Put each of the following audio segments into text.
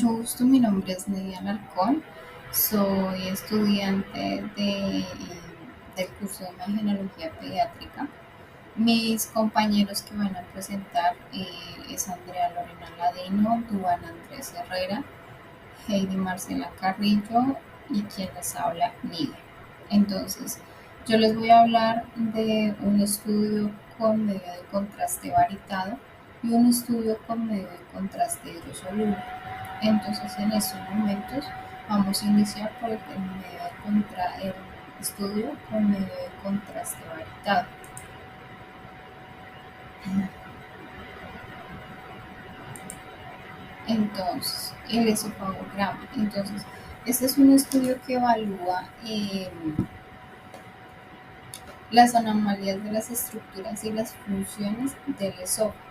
Mucho gusto, mi nombre es Nidia Alarcón, soy estudiante del curso de Imagenología Pediátrica. Mis compañeros que van a presentar es Andrea Lorena Ladino, Duan Andrés Herrera, Heidi Marcela Carrillo y quien les habla, Nidia. Entonces, yo les voy a hablar de un estudio con medio de contraste varitado y un estudio con medio de contraste hidrosoluble. Entonces, en estos momentos vamos a iniciar por el estudio con medio de contraste varitado. Entonces, el esofagograma. Entonces, este es un estudio que evalúa las anomalías de las estructuras y las funciones del esófago.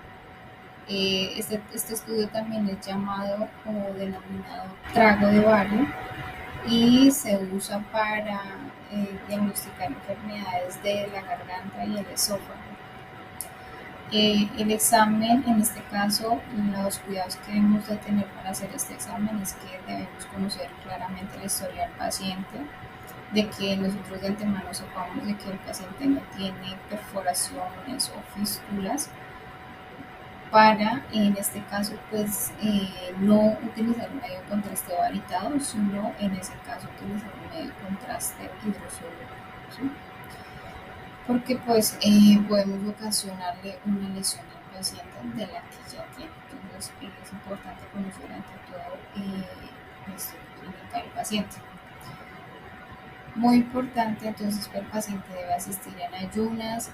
Este estudio también es llamado o denominado trago de bario y se usa para diagnosticar enfermedades de la garganta y el esófago. El examen, en este caso, los cuidados que debemos de tener para hacer este examen es que debemos conocer claramente la historia del paciente, de que nosotros de antemano sepamos de que el paciente no tiene perforaciones o fístulas, para, en este caso, pues no utilizar un medio de contraste varitado, sino en ese caso utilizar un medio de contraste hidrosoluble, ¿sí? Porque pues podemos ocasionarle una lesión al paciente de la que ya tiene. Entonces es importante conocer ante todo la historia clínica del paciente. Muy importante, entonces, que el paciente debe asistir en ayunas.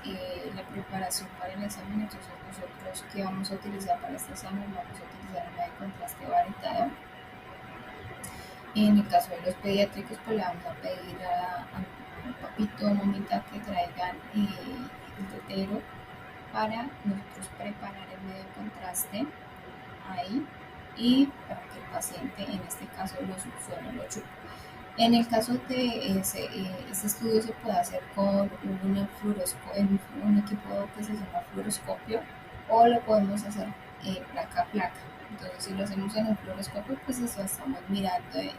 La preparación para el examen, entonces nosotros, ¿qué vamos a utilizar para este examen? Vamos a utilizar un medio de contraste varitado. En el caso de los pediátricos, pues le vamos a pedir a papito o mamita que traigan el tetero para nosotros preparar el medio de contraste ahí y para que el paciente, en este caso, lo succione, lo chupe. En el caso de este estudio se puede hacer con un equipo que se llama fluoroscopio, o lo podemos hacer placa a placa. Entonces, si lo hacemos en un fluoroscopio, pues eso estamos mirando en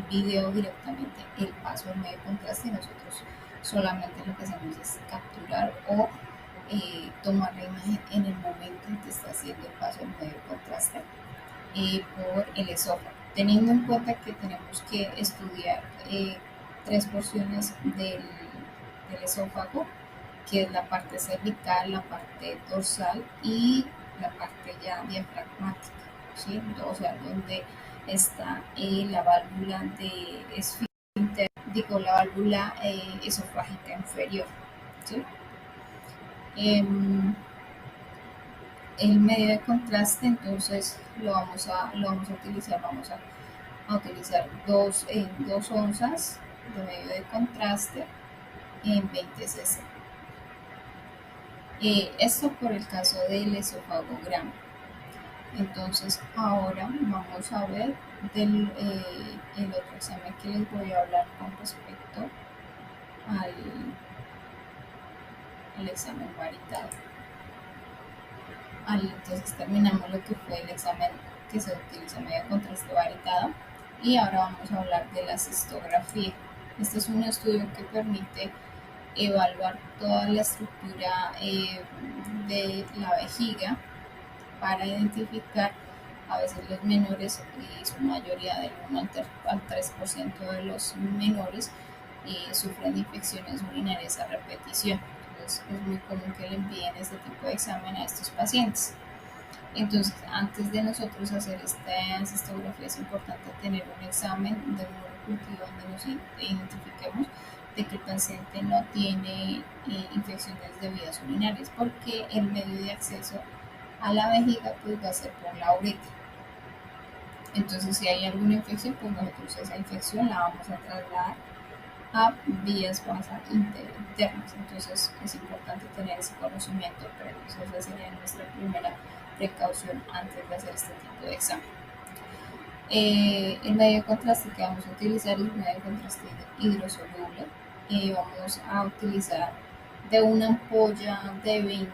video directamente el paso del medio de contraste, y nosotros solamente lo que hacemos es capturar o tomar la imagen en el momento en que está haciendo el paso del medio de contraste por el esófago, teniendo en cuenta que tenemos que estudiar tres porciones del esófago, que es la parte cervical, la parte dorsal y la parte ya diafragmática, ¿sí? O sea, donde está la válvula de esfínter, la válvula esofágica inferior, ¿sí? El medio de contraste, entonces lo vamos a utilizar, a utilizar dos onzas de medio de contraste en 20 cc. Esto por el caso del esofagograma. Entonces ahora vamos a ver el otro examen que les voy a hablar con respecto al examen varitado. Entonces terminamos lo que fue el examen que se utiliza medio de contraste varitado, y ahora vamos a hablar de la cistografía. Este es un estudio que permite evaluar toda la estructura de la vejiga para identificar a veces los menores, y su mayoría del 1 al 3% de los menores sufren infecciones urinarias a repetición. Entonces es muy común que le envíen este tipo de examen a estos pacientes. Entonces, antes de nosotros hacer esta cistografía, es importante tener un examen de un monocultivo donde nos identifiquemos de que el paciente no tiene infecciones de vías urinarias, porque el medio de acceso a la vejiga pues va a ser por la uretra. Entonces, si hay alguna infección, pues nosotros esa infección la vamos a trasladar a vías internas. Entonces es importante tener ese conocimiento previo. Esa sería nuestra primera precaución antes de hacer este tipo de examen. El medio de contraste que vamos a utilizar es un medio de contraste hidrosoluble. Vamos a utilizar de una ampolla de 20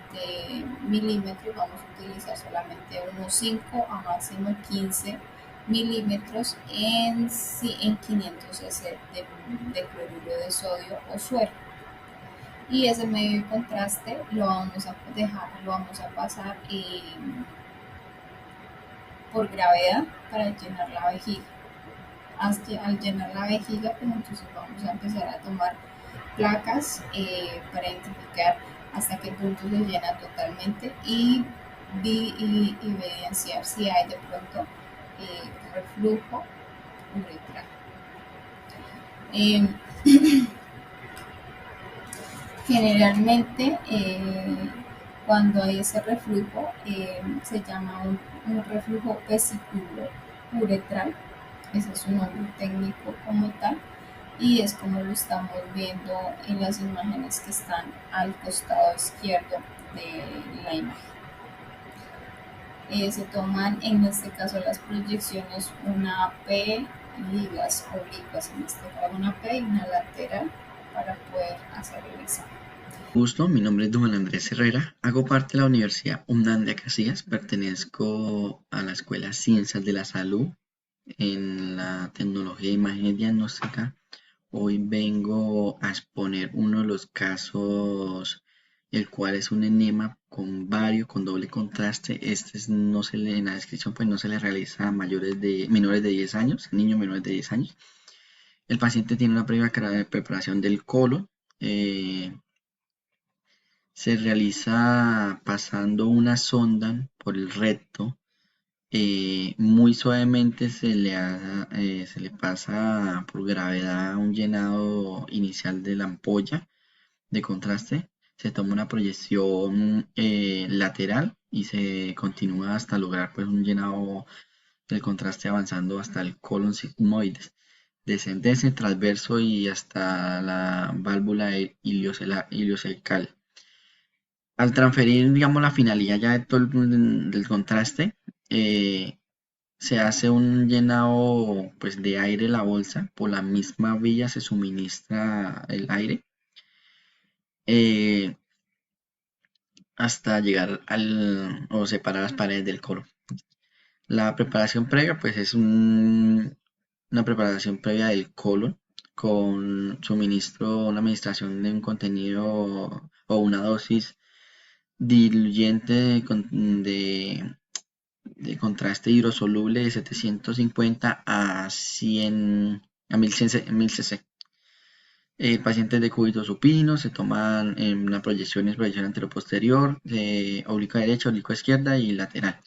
milímetros, vamos a utilizar solamente unos 5 a máximo 15 milímetros en 500 cc de cloruro de sodio o suero. Y ese medio de contraste lo vamos a pasar por gravedad para llenar la vejiga. Al llenar la vejiga, pues entonces vamos a empezar a tomar placas para identificar hasta qué punto se llena totalmente y evidenciar si hay de pronto reflujo uretral. Eh, Generalmente, cuando hay ese reflujo, se llama un reflujo vesículo uretral, ese es su nombre técnico como tal, y es como lo estamos viendo en las imágenes que están al costado izquierdo de la imagen. Se toman en este caso las proyecciones, una P y las oblicuas, en este caso una P y una lateral, para poder hacer el examen. Gusto, mi nombre es Duan Andrés Herrera, hago parte de la Universidad UNDAN de Casillas, pertenezco a la Escuela Ciencias de la Salud en la tecnología de imagen diagnóstica. Hoy vengo a exponer uno de los casos, el cual es un enema con vario, con doble contraste. No se le, en la descripción pues no se le realiza a menores de 10 años, niños menores de 10 años. El paciente tiene una previa preparación del colon. Se realiza pasando una sonda por el recto. Muy suavemente se le pasa por gravedad un llenado inicial de la ampolla de contraste. Se toma una proyección lateral y se continúa hasta lograr pues, un llenado del contraste avanzando hasta el colon sigmoide, descendente, transverso y hasta la válvula iliocecal. Al transferir, digamos, la finalidad ya de todo del contraste, eh, se hace un llenado pues, de aire en la bolsa. Por la misma vía se suministra el aire eh, hasta llegar o separar las paredes del colon. La preparación previa pues es una preparación previa del colon con suministro, una administración de un contenido o una dosis diluyente de contraste hidrosoluble de 750 a 100 a 1000 cc. Pacientes de cúbito supino se toman en una proyección anteroposterior, oblicua derecha, oblicua izquierda y lateral.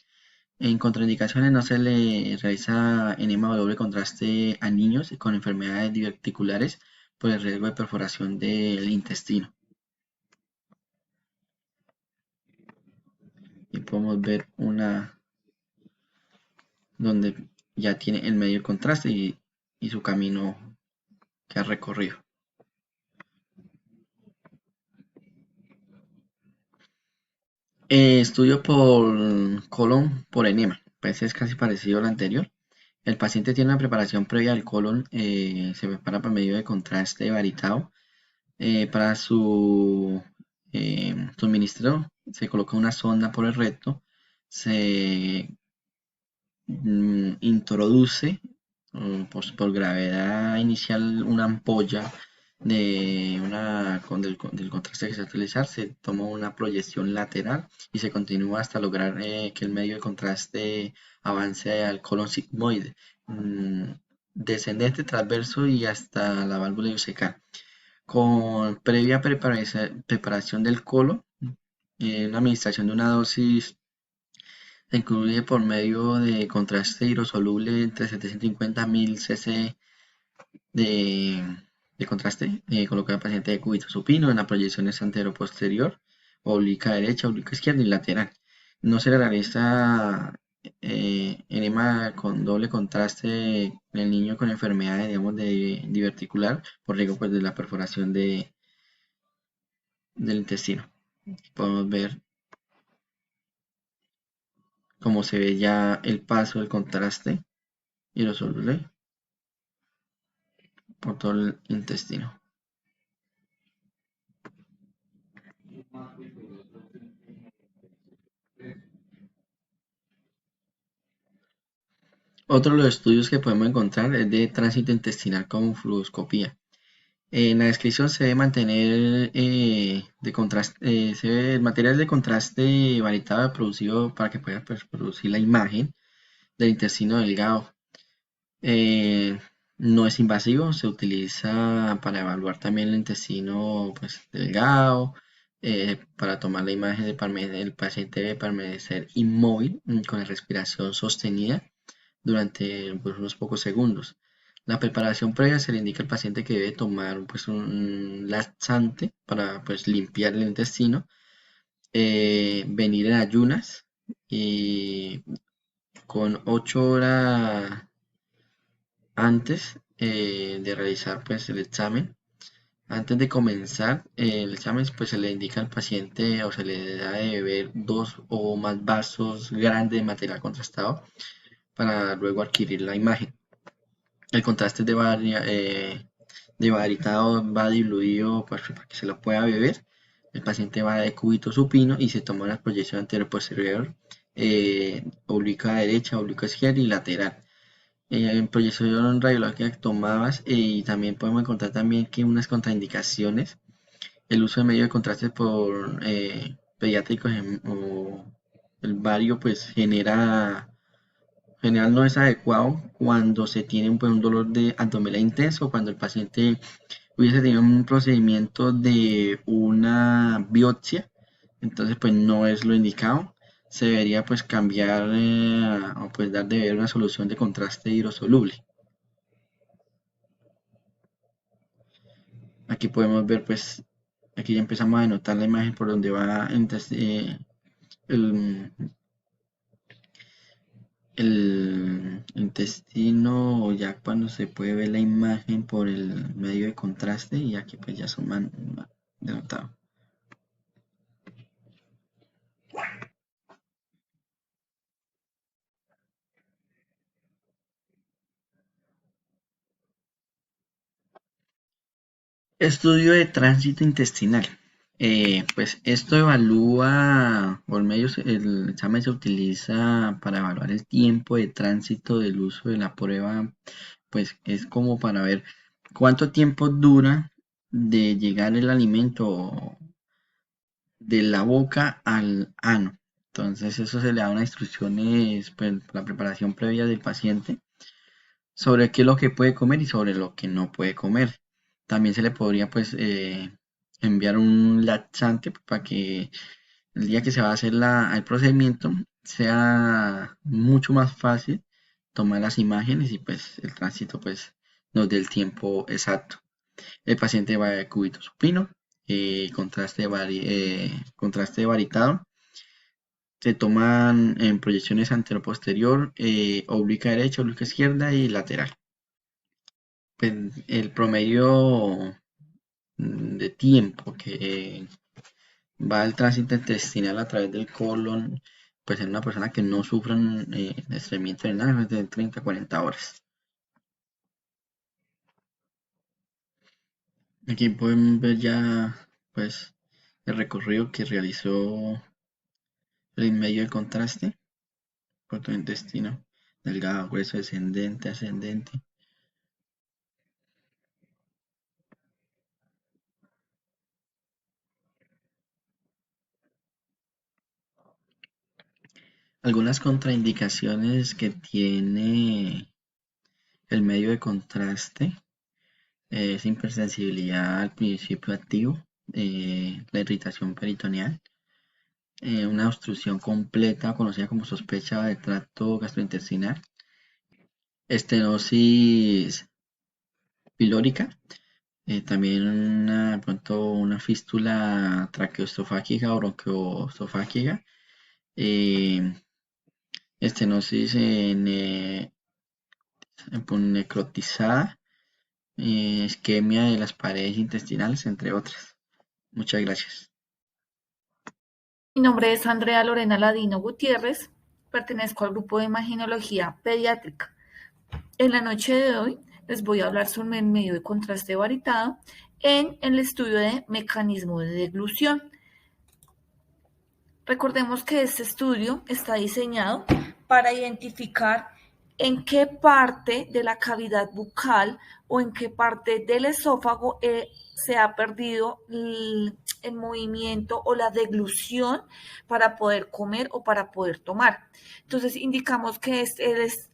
En contraindicaciones no se le realiza enema o doble contraste a niños con enfermedades diverticulares por el riesgo de perforación del intestino. Y podemos ver una donde ya tiene el medio contraste y su camino que ha recorrido. Estudio por colon por enema, pues es casi parecido al anterior. El paciente tiene una preparación previa al colon, se prepara por medio de contraste varitado. Para su suministro se coloca una sonda por el recto, se introduce por gravedad inicial una ampolla del contraste que se va a utilizar, se toma una proyección lateral y se continúa hasta lograr que el medio de contraste avance al colon sigmoide, descendente, transverso y hasta la válvula ileocecal. Con previa preparación del colon, una administración de una dosis se incluye por medio de contraste hidrosoluble entre 750 1000 cc de, de contraste, colocar al paciente de cúbito supino en la proyección antero-posterior, oblicuo derecha, oblicuo izquierda y lateral. No se le realiza enema con doble contraste en el niño con enfermedades, digamos, de diverticular por riesgo pues, de la perforación del intestino. Podemos ver cómo se ve ya el paso del contraste hidrosoluble por todo el intestino. Otro de los estudios que podemos encontrar es de tránsito intestinal con fluoroscopía. En la descripción se debe mantener se ve el material de contraste varitado producido para que pueda pues, producir la imagen del intestino delgado. Eh, no es invasivo, se utiliza para evaluar también el intestino pues, delgado, para tomar la imagen el paciente debe permanecer inmóvil con la respiración sostenida durante pues, unos pocos segundos. La preparación previa se le indica al paciente que debe tomar pues, un laxante para pues, limpiar el intestino, venir en ayunas y con 8 horas antes de realizar pues, el examen. Antes de comenzar el examen, pues se le indica al paciente o se le da de beber 2 o más vasos grandes de material contrastado para luego adquirir la imagen. El contraste de varitado va diluido pues, para que se lo pueda beber. El paciente va de cúbito supino y se toma una proyección anterior-posterior, oblicuo a derecha, oblicuo a izquierda y lateral. En proyección radiológica que tomabas y también podemos encontrar también que unas contraindicaciones, el uso de medio de contraste por pediátricos o el vario pues general no es adecuado cuando se tiene pues, un dolor de abdominal intenso, cuando el paciente hubiese tenido un procedimiento de una biopsia, entonces pues no es lo indicado. Se debería pues cambiar o pues dar de beber una solución de contraste hidrosoluble. Aquí podemos ver pues, aquí ya empezamos a notar la imagen por donde va el, el intestino o ya cuando se puede ver la imagen por el medio de contraste y aquí pues ya son denotado. Estudio de tránsito intestinal. Pues esto evalúa, o el examen se utiliza para evaluar el tiempo de tránsito del uso de la prueba, pues es como para ver cuánto tiempo dura de llegar el alimento de la boca al ano. Entonces eso se le da unas instrucciones, pues la preparación previa del paciente sobre qué es lo que puede comer y sobre lo que no puede comer. También se le podría pues enviar un laxante para que el día que se va a hacer el procedimiento sea mucho más fácil tomar las imágenes y pues el tránsito pues nos dé el tiempo exacto. El paciente va de cúbito supino, contraste varitado. Se toman en proyecciones antero-posterior, oblicuo derecha, oblicuo izquierda y lateral. Pues, el promedio de tiempo que va el tránsito intestinal a través del colon, pues en una persona que no sufran estreñimiento renal es de 30 a 40 horas. Aquí pueden ver ya pues el recorrido que realizó el medio de contraste por tu intestino delgado, grueso, descendente, ascendente. Algunas contraindicaciones que tiene el medio de contraste es hipersensibilidad al principio activo, la irritación peritoneal, una obstrucción completa conocida como sospecha de tracto gastrointestinal, estenosis pilórica, también pronto una fístula traqueoesofágica o broncoesofágica, eh, estenosis necrotizada, isquemia de las paredes intestinales, entre otras. Muchas gracias. Mi nombre es Andrea Lorena Ladino Gutiérrez, pertenezco al grupo de imaginología pediátrica. En la noche de hoy les voy a hablar sobre el medio de contraste varitado en el estudio de mecanismo de deglución. Recordemos que este estudio está diseñado para identificar en qué parte de la cavidad bucal o en qué parte del esófago se ha perdido el movimiento o la deglución para poder comer o para poder tomar. Entonces indicamos que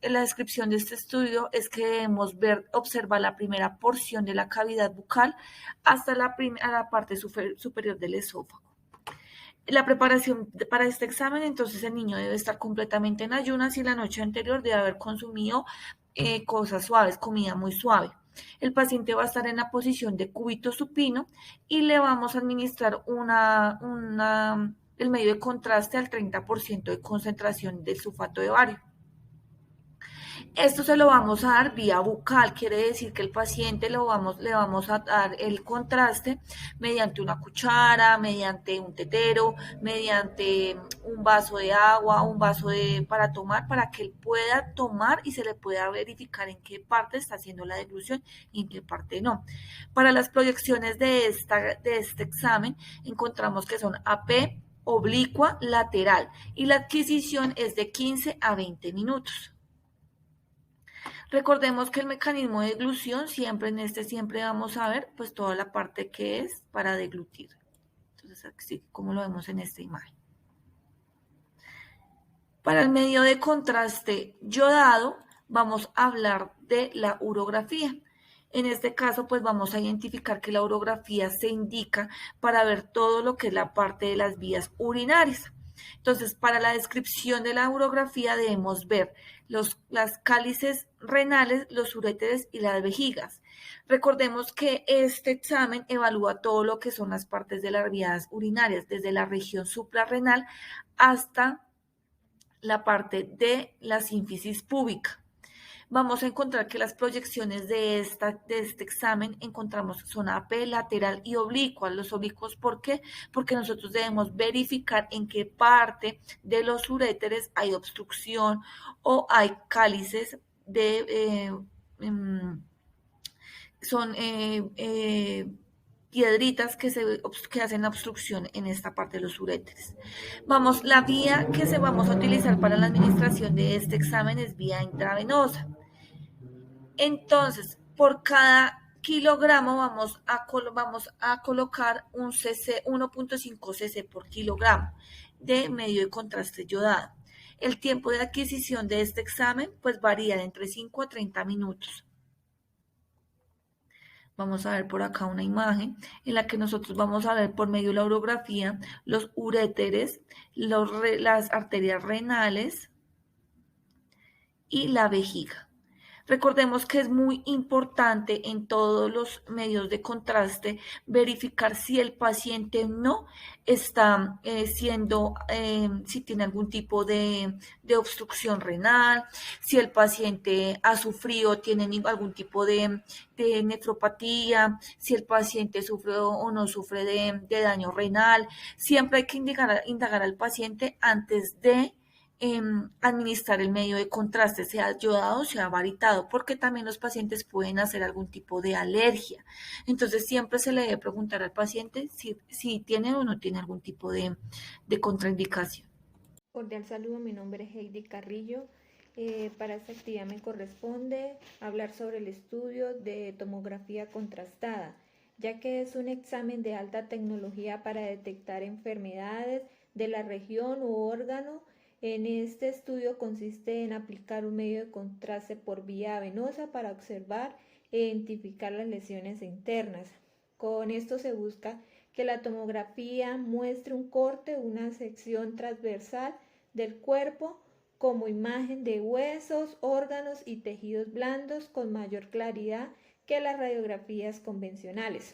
la descripción de este estudio es que debemos observar la primera porción de la cavidad bucal hasta la parte superior del esófago. La preparación para este examen, entonces el niño debe estar completamente en ayunas y la noche anterior debe haber consumido cosas suaves, comida muy suave. El paciente va a estar en la posición de cúbito supino y le vamos a administrar el medio de contraste al 30% de concentración del sulfato de bario. Esto se lo vamos a dar vía bucal, quiere decir que el paciente le vamos a dar el contraste mediante una cuchara, mediante un tetero, mediante un vaso de agua, para tomar, para que él pueda tomar y se le pueda verificar en qué parte está haciendo la deglución y en qué parte no. Para las proyecciones de este examen encontramos que son AP, oblicua, lateral y la adquisición es de 15 a 20 minutos. Recordemos que el mecanismo de deglución, siempre vamos a ver pues toda la parte que es para deglutir. Entonces así como lo vemos en esta imagen. Para el medio de contraste yodado vamos a hablar de la urografía. En este caso pues vamos a identificar que la urografía se indica para ver todo lo que es la parte de las vías urinarias. Entonces, para la descripción de la urografía debemos ver las cálices renales, los uréteres y las vejigas. Recordemos que este examen evalúa todo lo que son las partes de las vías urinarias, desde la región suprarrenal hasta la parte de la sínfisis púbica. Vamos a encontrar que las proyecciones de este examen encontramos son AP, lateral y oblicua. Los oblicuos, ¿por qué? Porque nosotros debemos verificar en qué parte de los uréteres hay obstrucción o hay cálices son piedritas que hacen la obstrucción en esta parte de los uréteres. La vía que vamos a utilizar para la administración de este examen es vía intravenosa. Entonces, por cada kilogramo vamos a colocar un 1.5 cc por kilogramo de medio de contraste yodado. El tiempo de adquisición de este examen pues varía de entre 5 a 30 minutos. Vamos a ver por acá una imagen en la que nosotros vamos a ver por medio de la urografía los uréteres, las arterias renales y la vejiga. Recordemos que es muy importante en todos los medios de contraste verificar si el paciente no está si tiene algún tipo de obstrucción renal, si el paciente ha sufrido, tiene algún tipo de nefropatía, si el paciente sufre o no sufre de daño renal. Siempre hay que indagar al paciente antes de administrar el medio de contraste, sea yodado o sea varitado, porque también los pacientes pueden hacer algún tipo de alergia. Entonces siempre se le debe preguntar al paciente si tiene o no tiene algún tipo de contraindicación. Cordial saludo, mi nombre es Heidi Carrillo. Para esta actividad me corresponde hablar sobre el estudio de tomografía contrastada, ya que es un examen de alta tecnología para detectar enfermedades de la región u órgano. En este estudio consiste en aplicar un medio de contraste por vía venosa para observar e identificar las lesiones internas. Con esto se busca que la tomografía muestre un corte, una sección transversal del cuerpo como imagen de huesos, órganos y tejidos blandos con mayor claridad que las radiografías convencionales.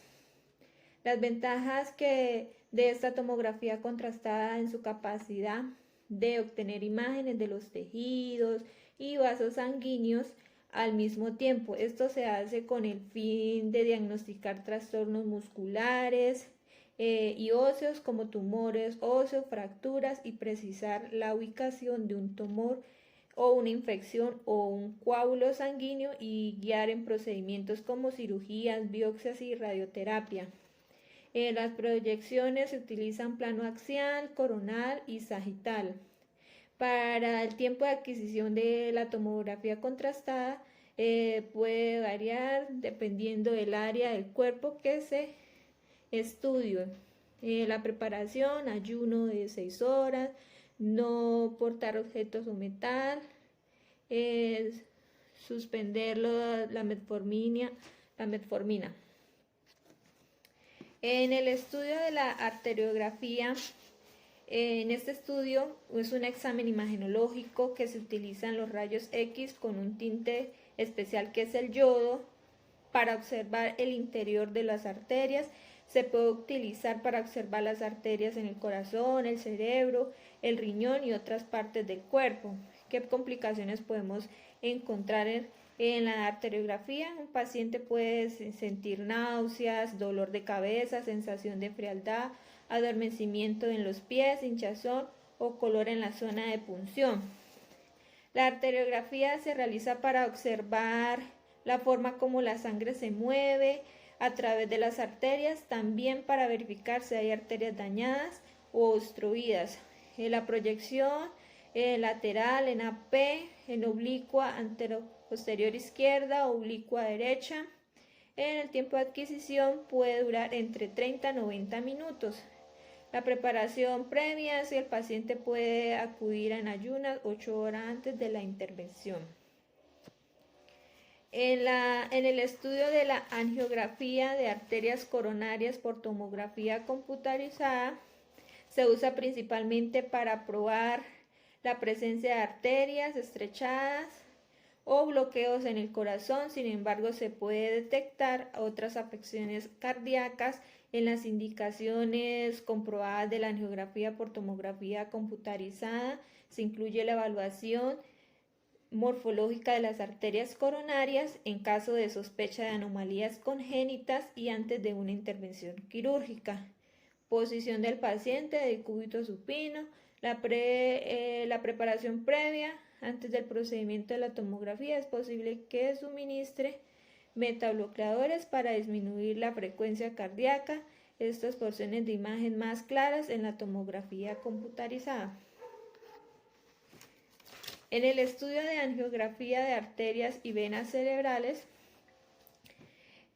Las ventajas de esta tomografía contrastada en su capacidad de obtener imágenes de los tejidos y vasos sanguíneos al mismo tiempo. Esto se hace con el fin de diagnosticar trastornos musculares y óseos como tumores óseos, fracturas y precisar la ubicación de un tumor o una infección o un coágulo sanguíneo y guiar en procedimientos como cirugías, biopsias y radioterapia. En las proyecciones se utilizan plano axial, coronal y sagital. Para el tiempo de adquisición de la tomografía contrastada puede variar dependiendo del área del cuerpo que se estudie. La preparación, ayuno de 6 horas, no portar objetos o metal, suspender la metformina. En el estudio de la arteriografía, en este estudio es un examen imagenológico que se utilizan los rayos X con un tinte especial que es el yodo para observar el interior de las arterias. Se puede utilizar para observar las arterias en el corazón, el cerebro, el riñón y otras partes del cuerpo. ¿Qué complicaciones podemos encontrar en la arteriografía? Un paciente puede sentir náuseas, dolor de cabeza, sensación de frialdad, adormecimiento en los pies, hinchazón o color en la zona de punción. La arteriografía se realiza para observar la forma como la sangre se mueve a través de las arterias, también para verificar si hay arterias dañadas o obstruidas. La proyección lateral en AP, en oblicua antero-posterior izquierda, oblicua derecha. En el tiempo de adquisición puede durar entre 30 a 90 minutos. La preparación previa, si el paciente puede acudir en ayunas 8 horas antes de la intervención. En el estudio de la angiografía de arterias coronarias por tomografía computarizada, se usa principalmente para probar la presencia de arterias estrechadas o bloqueos en el corazón. Sin embargo, se puede detectar otras afecciones cardíacas en las indicaciones comprobadas de la angiografía por tomografía computarizada. Se incluye la evaluación morfológica de las arterias coronarias en caso de sospecha de anomalías congénitas y antes de una intervención quirúrgica. Posición del paciente de decúbito supino, la preparación previa antes del procedimiento de la tomografía. Es posible que suministre metabloqueadores para disminuir la frecuencia cardíaca. Estas porciones de imagen más claras en la tomografía computarizada. En el estudio de angiografía de arterias y venas cerebrales,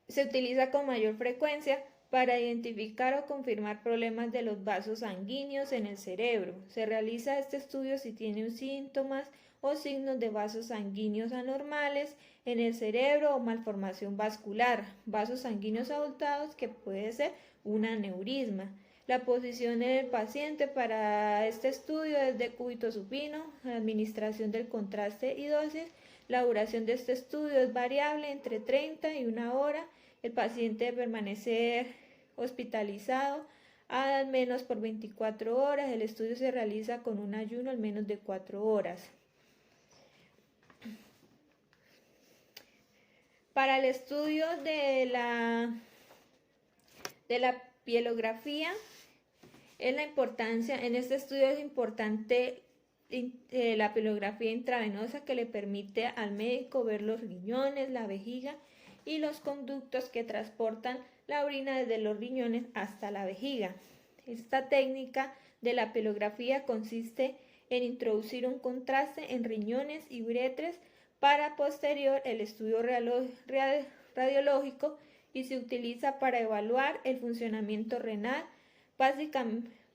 se utiliza con mayor frecuencia para identificar o confirmar problemas de los vasos sanguíneos en el cerebro. Se realiza este estudio si tiene síntomas o signos de vasos sanguíneos anormales en el cerebro o malformación vascular, vasos sanguíneos abultados, que puede ser un aneurisma. La posición del paciente para este estudio es decúbito supino, administración del contraste y dosis. La duración de este estudio es variable entre 30 y 1 hora. El paciente debe permanecer hospitalizado al menos por 24 horas. El estudio se realiza con un ayuno al menos de 4 horas. Para el estudio de la pielografía, en este estudio es importante la pielografía intravenosa, que le permite al médico ver los riñones, la vejiga y los conductos que transportan la orina desde los riñones hasta la vejiga. Esta técnica de la pielografía consiste en introducir un contraste en riñones y uretres para posterior el estudio radiológico, y se utiliza para evaluar el funcionamiento renal,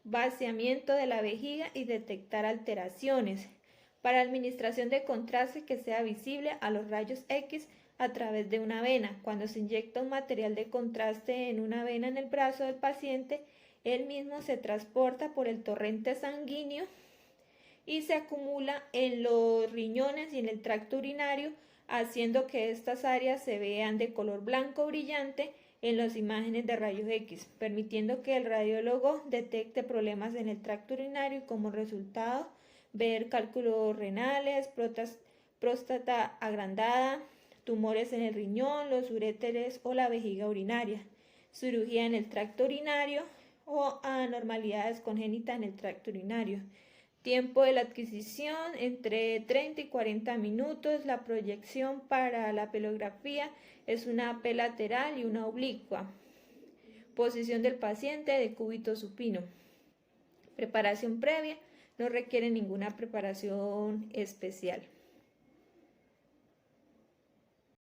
vaciamiento de la vejiga y detectar alteraciones. Para administración de contraste que sea visible a los rayos X a través de una vena. Cuando se inyecta un material de contraste en una vena en el brazo del paciente, el mismo se transporta por el torrente sanguíneo y se acumula en los riñones y en el tracto urinario, haciendo que estas áreas se vean de color blanco brillante en las imágenes de rayos X, permitiendo que el radiólogo detecte problemas en el tracto urinario y como resultado ver cálculos renales, próstata agrandada, tumores en el riñón, los uréteres o la vejiga urinaria, cirugía en el tracto urinario o anormalidades congénitas en el tracto urinario. Tiempo de la adquisición entre 30 y 40 minutos. La proyección para la pielografía es una AP lateral y una oblicua. Posición del paciente, decúbito supino. Preparación previa. no requiere ninguna preparación especial.